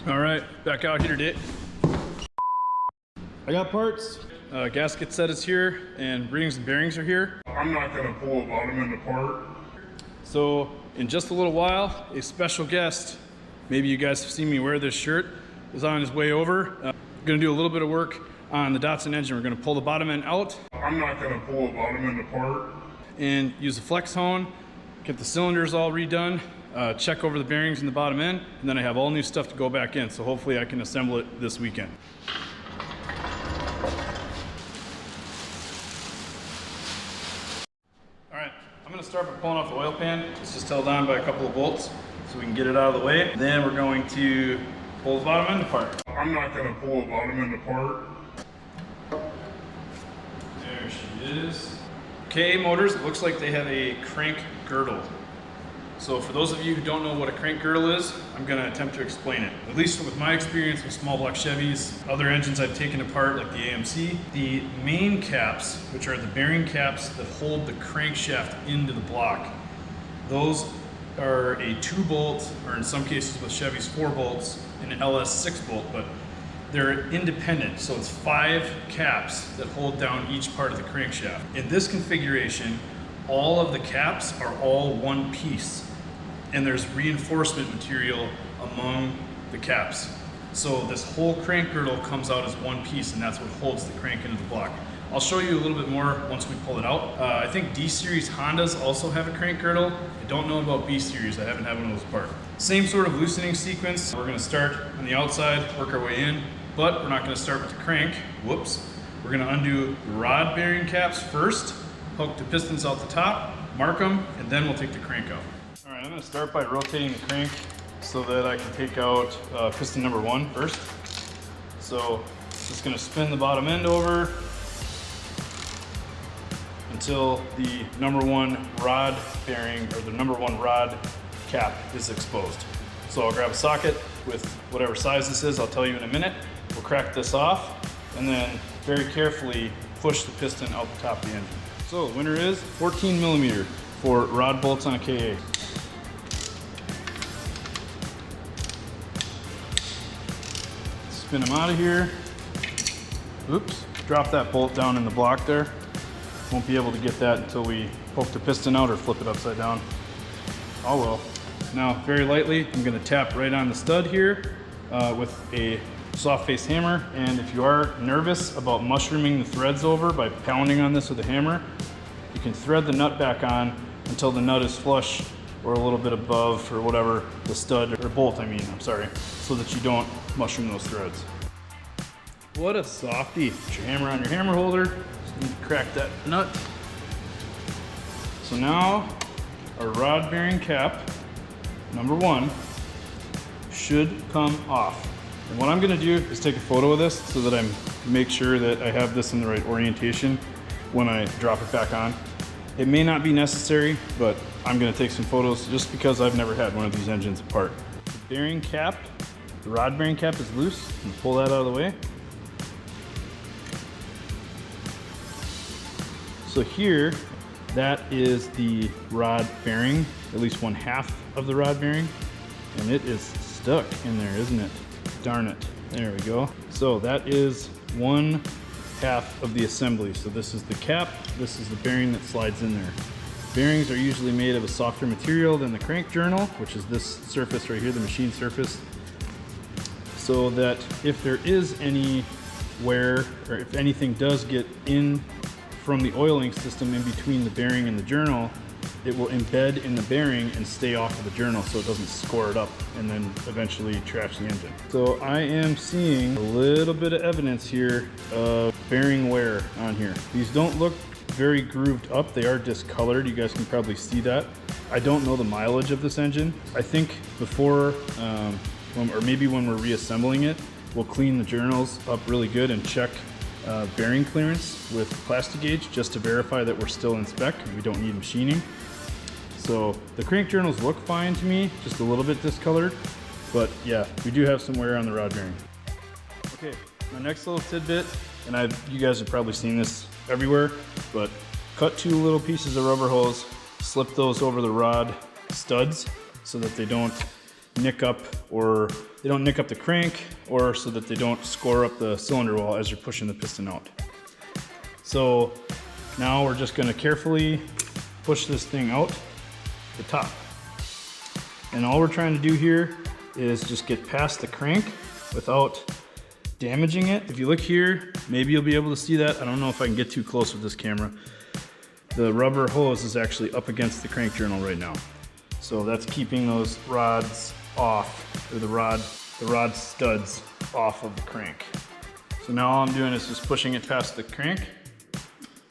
All right, back out here today. I got parts. Gasket set is here, and rings and bearings are here. I'm not gonna pull a bottom end apart. So in just a little while, a special guest, maybe you guys have seen me wear this shirt, is on his way over. Gonna do a little bit of work on the Datsun engine. We're gonna pull the bottom end out. I'm not gonna pull a bottom end apart. And use a flex hone, get the cylinders all redone, check over the bearings in the bottom end, and then I have all new stuff to go back in. So hopefully I can assemble it this weekend. All right, I'm gonna start by pulling off the oil pan. It's just held on by a couple of bolts so we can get it out of the way. Then we're going to pull the bottom end apart. I'm not gonna pull a bottom end apart. There she is. KA Motors, it looks like they have a crank girdle. So for those of you who don't know what a crank girdle is, I'm gonna attempt to explain it. At least with my experience with small block Chevys, other engines I've taken apart like the AMC, the main caps, which are the bearing caps that hold the crankshaft into the block, those are a 2-bolt, or in some cases with Chevys 4 bolts, and an LS 6-bolt, but they're independent, so it's 5 caps that hold down each part of the crankshaft. In this configuration, all of the caps are all one piece, and there's reinforcement material among the caps. So this whole crank girdle comes out as one piece, and that's what holds the crank into the block. I'll show you a little bit more once we pull it out. I think D-Series Hondas also have a crank girdle. I don't know about B-Series, I haven't had one of those apart. Same sort of loosening sequence. We're gonna start on the outside, work our way in, but we're not gonna start with the crank. Whoops. We're gonna undo the rod bearing caps first, hook the pistons out the top, mark them, and then we'll take the crank out. All right, I'm gonna start by rotating the crank so that I can take out piston number 1 first. So just gonna spin the bottom end over until the number 1 rod bearing, or the number 1 rod cap is exposed. So I'll grab a socket with whatever size this is, I'll tell you in a minute. We'll crack this off and then very carefully push the piston out the top of the engine. So the winner is 14 millimeter for rod bolts on a KA. Spin them out of here. Oops, drop that bolt down in the block there. Won't be able to get that until we poke the piston out or flip it upside down. Oh well. Now, very lightly, I'm gonna tap right on the stud here with a soft face hammer. And if you are nervous about mushrooming the threads over by pounding on this with a hammer, you can thread the nut back on until the nut is flush or a little bit above, or whatever, the stud, or bolt I mean, I'm sorry, so that you don't mushroom those threads. What a softie. Put your hammer on your hammer holder. Just need to crack that nut. So now, our rod bearing cap, number 1, should come off. And what I'm gonna do is take a photo of this so that I make sure that I have this in the right orientation when I drop it back on. It may not be necessary, but I'm gonna take some photos just because I've never had one of these engines apart. The bearing cap, the rod bearing cap is loose. I'm gonna pull that out of the way. So here, that is the rod bearing, at least 1/2 of the rod bearing, and it is stuck in there, isn't it? Darn it. There we go. So that is 1/2 of the assembly. So this is the cap, this is the bearing that slides in there. Bearings are usually made of a softer material than the crank journal, which is this surface right here, the machine surface, so that if there is any wear, or if anything does get in from the oiling system in between the bearing and the journal, it will embed in the bearing and stay off of the journal so it doesn't score it up and then eventually trash the engine. So I am seeing a little bit of evidence here of bearing wear on here. These don't look very grooved up. They are discolored. You guys can probably see that. I don't know the mileage of this engine. I think before, or maybe when we're reassembling it, we'll clean the journals up really good and check bearing clearance with plastic gauge just to verify that we're still in spec and we don't need machining. So the crank journals look fine to me, just a little bit discolored, but yeah, we do have some wear on the rod bearing. Okay, my next little tidbit, and you guys have probably seen this everywhere, but cut 2 little pieces of rubber hose, slip those over the rod studs so that they don't nick up, or they don't nick up the crank, or so that they don't score up the cylinder wall as you're pushing the piston out. So now we're just gonna carefully push this thing out the top. And all we're trying to do here is just get past the crank without damaging it. If you look here, maybe you'll be able to see that. I don't know if I can get too close with this camera. The rubber hose is actually up against the crank journal right now. So that's keeping those rods off, or the rod studs off of the crank. So now all I'm doing is just pushing it past the crank.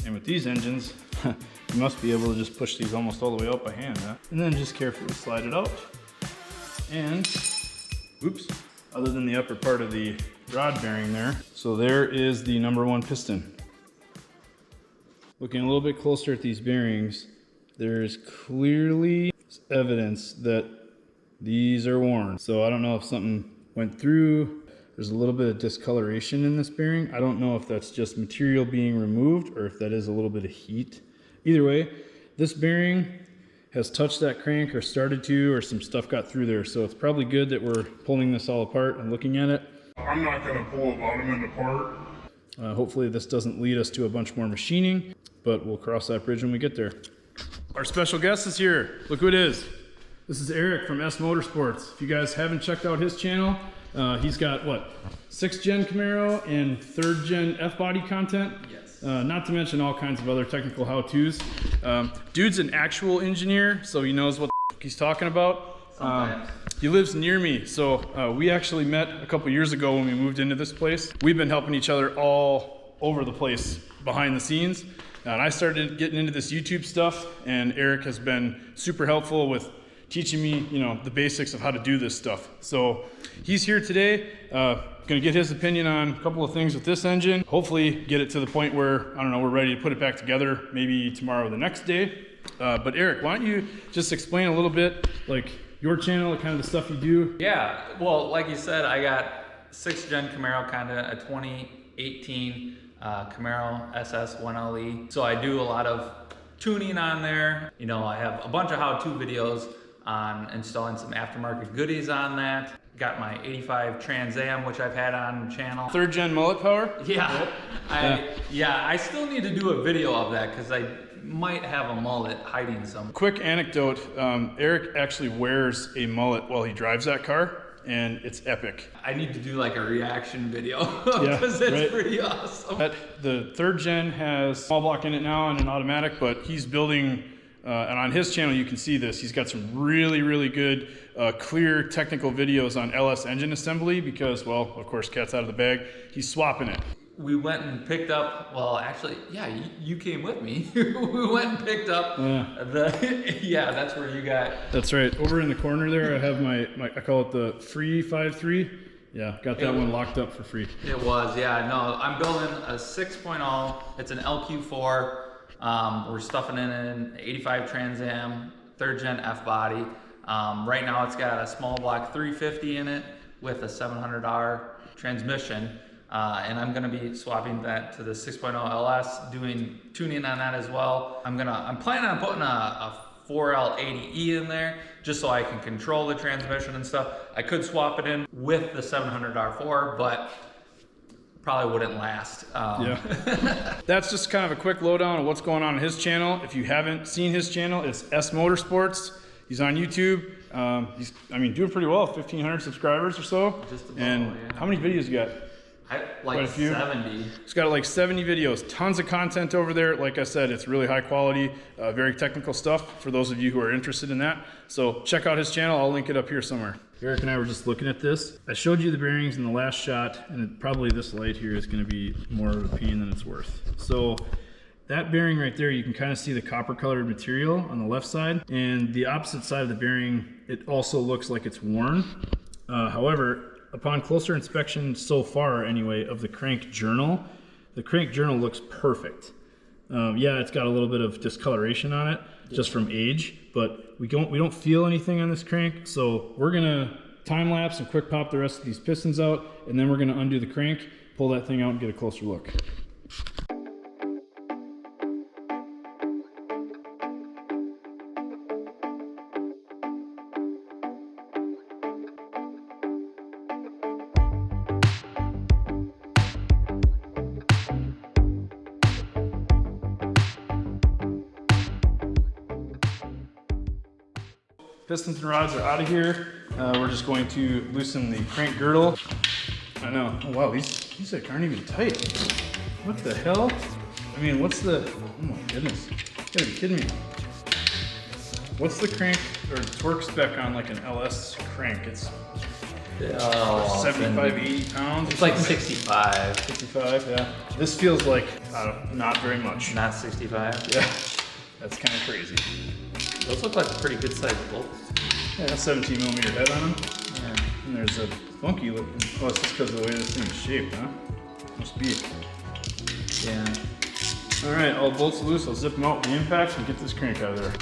And with these engines, you must be able to just push these almost all the way out by hand, huh? And then just carefully slide it out. And, oops, other than the upper part of the rod bearing there. So there is the #1 piston. Looking a little bit closer at these bearings, there's clearly evidence that these are worn. So I don't know if something went through. There's a little bit of discoloration in this bearing. I don't know if that's just material being removed or if that is a little bit of heat. Either way, this bearing has touched that crank or started to, or some stuff got through there. So it's probably good that we're pulling this all apart and looking at it. I'm not going to pull a bottom end apart. Hopefully this doesn't lead us to a bunch more machining, but we'll cross that bridge when we get there. Our special guest is here. Look who it is. This is Eric from EssMotorsports. If you guys haven't checked out his channel, he's got what, 6th gen Camaro and 3rd gen F-body content? Yes. Not to mention all kinds of other technical how-tos. Dude's an actual engineer, so he knows what the he's talking about. He lives near me, so we actually met a couple years ago when we moved into this place. We've been helping each other all over the place behind the scenes. And I started getting into this YouTube stuff, and Eric has been super helpful with teaching me, you know, the basics of how to do this stuff. So he's here today, gonna get his opinion on a couple of things with this engine. Hopefully get it to the point where, I don't know, we're ready to put it back together, maybe tomorrow or the next day. But Eric, why don't you just explain a little bit, like your channel, kind of the stuff you do? Yeah, well, like you said, I got 6th gen Camaro content, a 2018 Camaro SS 1LE. So I do a lot of tuning on there. You know, I have a bunch of how-to videos on installing some aftermarket goodies on that. Got my 85 Trans Am, which I've had on the channel. 3rd gen mullet power? Yeah, I still need to do a video of that because I might have a mullet hiding somewhere. Quick anecdote, Eric actually wears a mullet while he drives that car, and it's epic. I need to do like a reaction video because it's pretty awesome. The 3rd gen has small block in it now and an automatic, but he's building, and on his channel you can see this, he's got some really good clear technical videos on LS engine assembly because, well, of course, cat's out of the bag. He's swapping it. We went and picked up, well, actually, yeah, you came with me. We went and picked up that's where you got. That's right. Over in the corner there, I have my I call it the free 5.3. Yeah, got that one locked up for free. It was, yeah. No, I'm building a 6.0. It's an LQ4. We're stuffing in an 85 Trans Am, 3rd gen F body. Right now it's got a small block 350 in it with a 700R transmission. And I'm gonna be swapping that to the 6.0 LS, doing tuning on that as well. I'm planning on putting a 4L80E in there just so I can control the transmission and stuff. I could swap it in with the 700R4, but probably wouldn't last. Yeah. That's just kind of a quick lowdown of what's going on his channel. If you haven't seen his channel, it's EssMotorsports. He's on YouTube. He's, doing pretty well, 1,500 subscribers or so. Just about, and yeah. How many videos you got? Like 70. He's got like 70 videos, tons of content over there. Like I said, it's really high quality, very technical stuff for those of you who are interested in that. So check out his channel. I'll link it up here somewhere. Eric and I were just looking at this. I showed you the bearings in the last shot, and probably this light here is going to be more of a pain than it's worth. So that bearing right there, you can kind of see the copper colored material on the left side, and the opposite side of the bearing, it also looks like it's worn. However, upon closer inspection so far anyway of the crank journal looks perfect. Yeah, it's got a little bit of discoloration on it just from age, but we don't feel anything on this crank. So we're gonna time lapse and quick pop the rest of these pistons out, and then we're gonna undo the crank, pull that thing out and get a closer look. Pistons and rods are out of here. We're just going to loosen the crank girdle. I know. Oh wow, these aren't even tight. What the hell? I mean, what's the? Oh my goodness! You gotta be kidding me. What's the crank or torque spec on like an LS crank? It's 75, 80 pounds. It's like 65. 65, yeah. This feels like not very much. Not 65. Yeah, that's kind of crazy. Those look like pretty good sized bolts. Yeah, 17 millimeter head on them. Yeah. And there's a funky looking. Oh, it's just because of the way this thing is shaped, huh? Must be. Yeah. All right, all bolts loose. I'll zip them out with the impacts and get this crank out of there.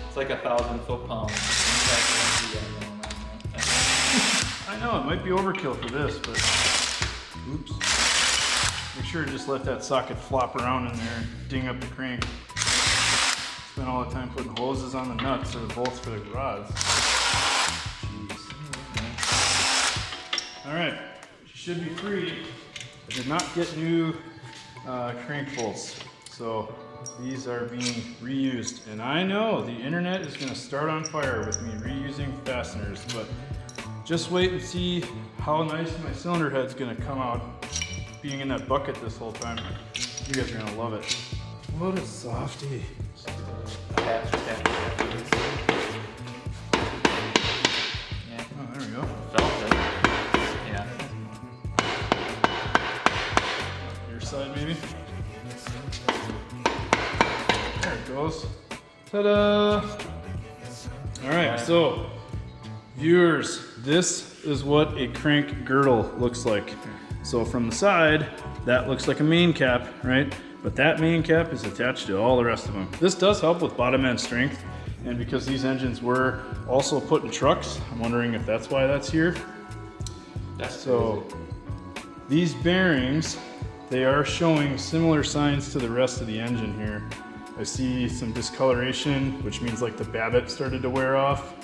It's like 1,000 foot-pounds. I know, it might be overkill for this, but oops. Make sure to just let that socket flop around in there and ding up the crank. Spend all the time putting hoses on the nuts or the bolts for the rods. Jeez. All right, she should be free. I did not get new crank bolts, so these are being reused. And I know the internet is gonna start on fire with me reusing fasteners, but just wait and see how nice my cylinder head's gonna come out being in that bucket this whole time. You guys are gonna love it. What a softie. Yeah. Oh, there we go. Felt it. Yeah. Your side maybe. There it goes. Ta-da! All right, so viewers, this is what a crank girdle looks like. So from the side, that looks like a main cap, right? But that main cap is attached to all the rest of them. This does help with bottom end strength, and because these engines were also put in trucks, I'm wondering if that's why that's here. That's So these bearings, they are showing similar signs to the rest of the engine here. I see some discoloration, which means like the babbitt started to wear off.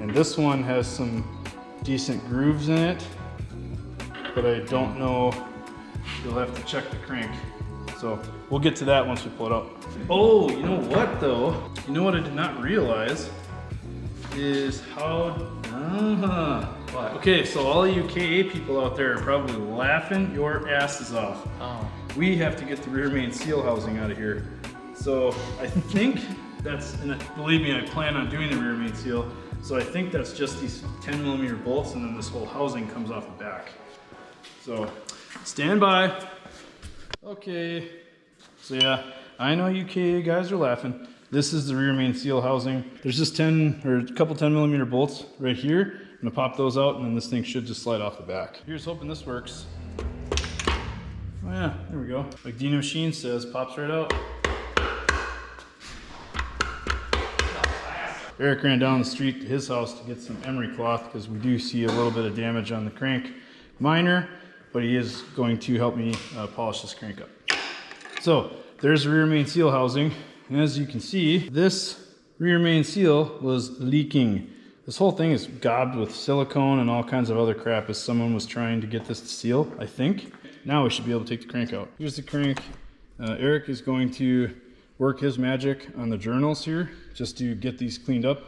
And this one has some decent grooves in it, but I don't know. You'll have to check the crank. So we'll get to that once we pull it up. Oh, you know what though? You know what I did not realize is how, What? okay, so all you KA people out there are probably laughing your asses off. Oh. We have to get the rear main seal housing out of here. So I think that's, and believe me, I plan on doing the rear main seal. So I think that's just these 10 millimeter bolts, and then this whole housing comes off the back. So stand by. Okay. So yeah, I know you KA guys are laughing. This is the rear main seal housing. There's just 10 or a couple 10 millimeter bolts right here. I'm gonna pop those out, and then this thing should just slide off the back. Here's hoping this works. Oh yeah, there we go. Like Dino Machine says, pops right out. Eric ran down the street to his house to get some emery cloth because we do see a little bit of damage on the crank. Minor, but he is going to help me polish this crank up. So there's the rear main seal housing. And as you can see, this rear main seal was leaking. This whole thing is gobbed with silicone and all kinds of other crap as someone was trying to get this to seal, I think. Now we should be able to take the crank out. Here's the crank. Eric is going to work his magic on the journals here just to get these cleaned up.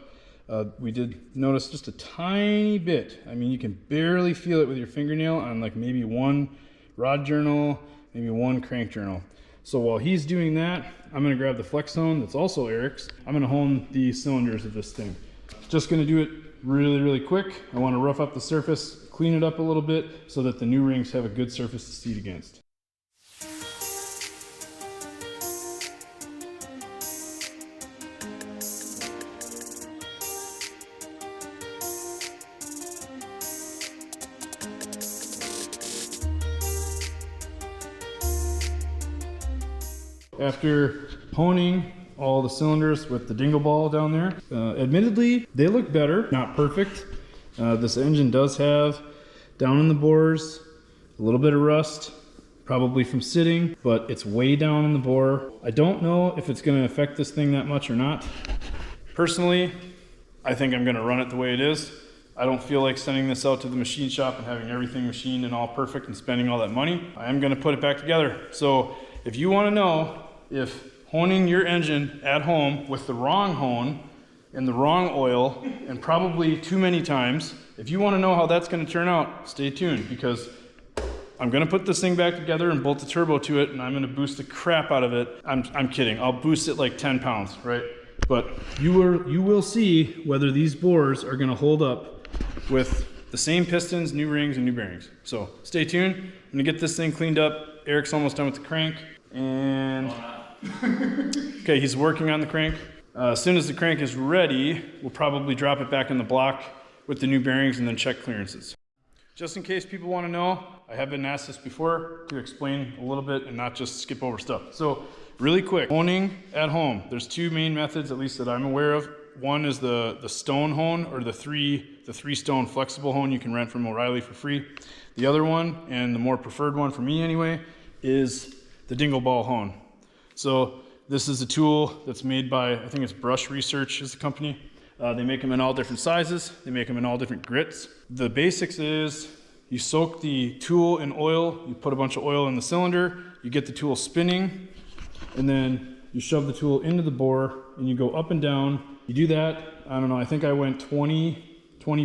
We did notice just a tiny bit. I mean, you can barely feel it with your fingernail on like maybe one rod journal, maybe one crank journal. So while he's doing that, I'm gonna grab the flex hone that's also Eric's. I'm gonna hone the cylinders of this thing. Just gonna do it really, really quick. I wanna rough up the surface, clean it up a little bit so that the new rings have a good surface to seat against. After honing all the cylinders with the dingle ball down there, admittedly, they look better, not perfect. This engine does have down in the bores a little bit of rust, probably from sitting, but it's way down in the bore. I don't know if it's going to affect this thing that much or not. Personally, I think I'm going to run it the way it is. I don't feel like sending this out to the machine shop and having everything machined and all perfect and spending all that money. I am going to put it back together. So if you want to know if honing your engine at home with the wrong hone and the wrong oil and probably too many times. If you want to know how that's going to turn out, stay tuned, because I'm going to put this thing back together and bolt the turbo to it, and I'm going to boost the crap out of it. I'm kidding. I'll boost it like 10 pounds, right? But you will see whether these bores are going to hold up with the same pistons, new rings, and new bearings. So stay tuned. I'm going to get this thing cleaned up. Eric's almost done with the crank. And okay, he's working on the crank. As soon as the crank is ready, we'll probably drop it back in the block with the new bearings and then check clearances. Just in case people want to know, I have been asked this before to explain a little bit and not just skip over stuff. So really quick, honing at home. There's two main methods, at least that I'm aware of. One is the stone hone, or the three stone flexible hone you can rent from O'Reilly for free. The other one, and the more preferred one for me anyway, is the dingle ball hone. So this is a tool that's made by, I think it's Brush Research is the company. They make them in all different sizes. They make them in all different grits. The basics is you soak the tool in oil, you put a bunch of oil in the cylinder, you get the tool spinning, and then you shove the tool into the bore and you go up and down. You do that, I don't know, I think I went 20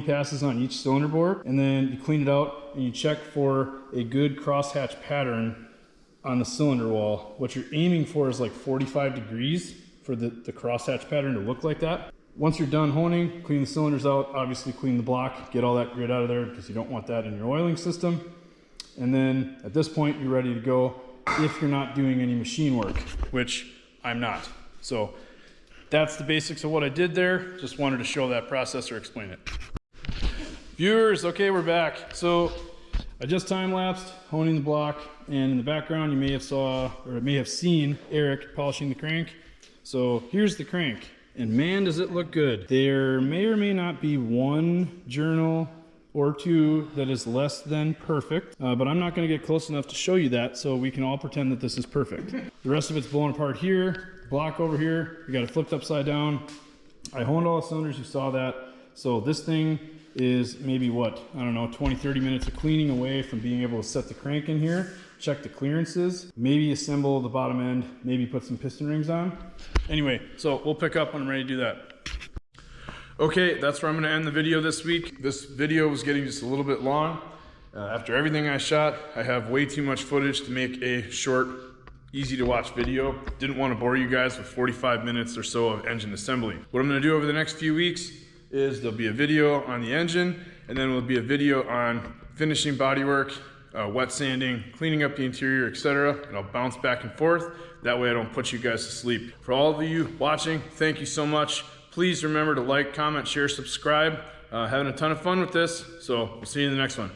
passes on each cylinder bore, and then you clean it out and you check for a good crosshatch pattern on the cylinder wall. What you're aiming for is like 45 degrees for the crosshatch pattern to look like that. Once you're done honing, clean the cylinders out, obviously clean the block, get all that grit out of there because you don't want that in your oiling system. And then at this point, you're ready to go if you're not doing any machine work, which I'm not. So that's the basics of what I did there. Just wanted to show that process or explain it. Viewers, okay, we're back. So I just time-lapsed honing the block, and in the background you may have seen Eric polishing the crank. So here's the crank. And man, does it look good. There may or may not be one journal or two that is less than perfect, but I'm not gonna get close enough to show you that, so we can all pretend that this is perfect. The rest of it's blown apart here, block over here, we got it flipped upside down. I honed all the cylinders, you saw that. So this thing is maybe what, I don't know, 20-30 minutes of cleaning away from being able to set the crank in here, check the clearances, maybe assemble the bottom end, maybe put some piston rings on. Anyway, so we'll pick up when I'm ready to do that. Okay, that's where I'm gonna end the video this week. This video was getting just a little bit long. After everything I shot, I have way too much footage to make a short, easy to watch video. Didn't want to bore you guys with 45 minutes or so of engine assembly. What I'm gonna do over the next few weeks is there'll be a video on the engine, and then there'll be a video on finishing bodywork, wet sanding, cleaning up the interior, etc. And I'll bounce back and forth. That way I don't put you guys to sleep. For all of you watching, thank you so much. Please remember to like, comment, share, subscribe. Having a ton of fun with this, so we'll see you in the next one.